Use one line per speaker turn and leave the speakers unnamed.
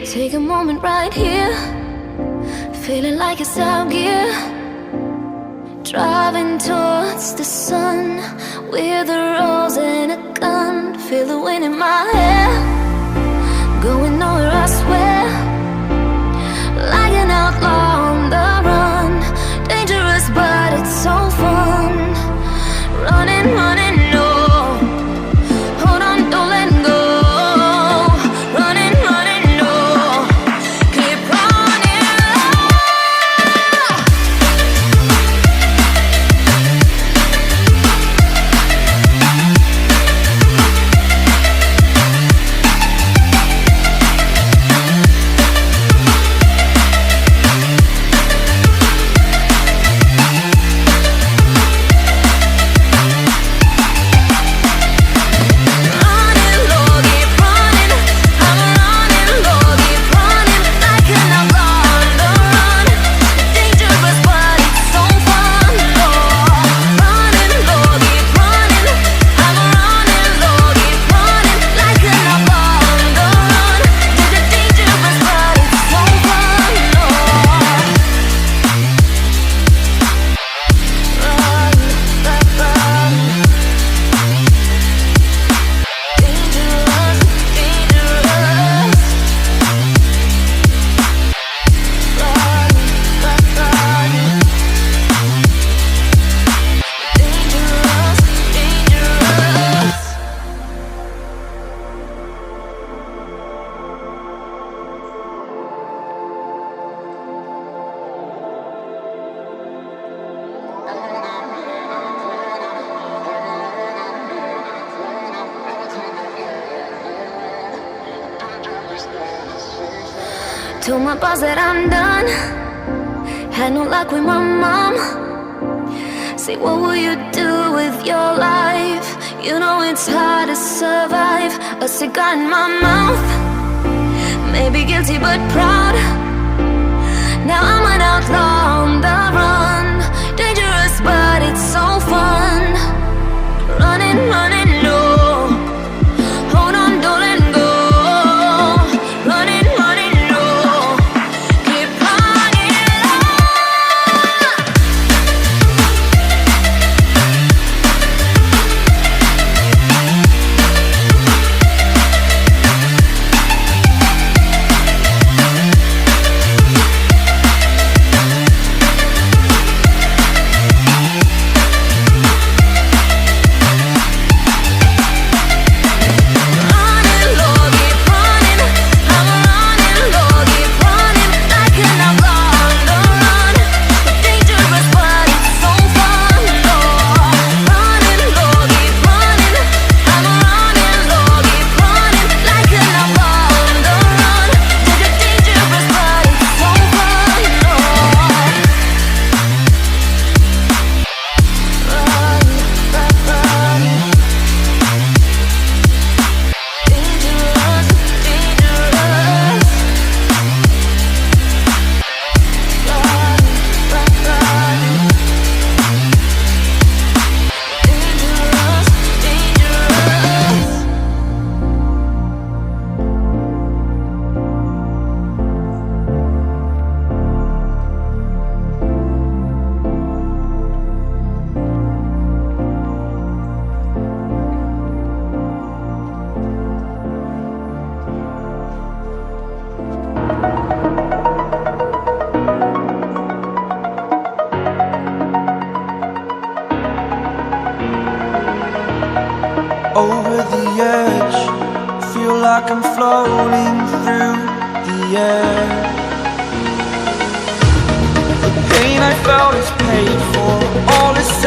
Take a moment right here, feeling like it's out gear. Driving towards the sun with a rose and a gun. Feel the wind in my hair, going nowhere I swear. Like an outlaw on the run, dangerous but it's so fun. Running, running, no. Hold on, don't let go. Running, running, no. Keep running. Told my boss that I'm done. Had no luck with my mom. Say, what will you do with your life? You know it's hard to survive. A cigar in my mouth, maybe guilty but proud. Now I'm an outlaw on the run. Dangerous but it's so fun. Running, running, no. Hold on, don't let go. Running, running, no. Keep running.
Over the edge, feel like I'm floating through the air. The pain I felt is paid for.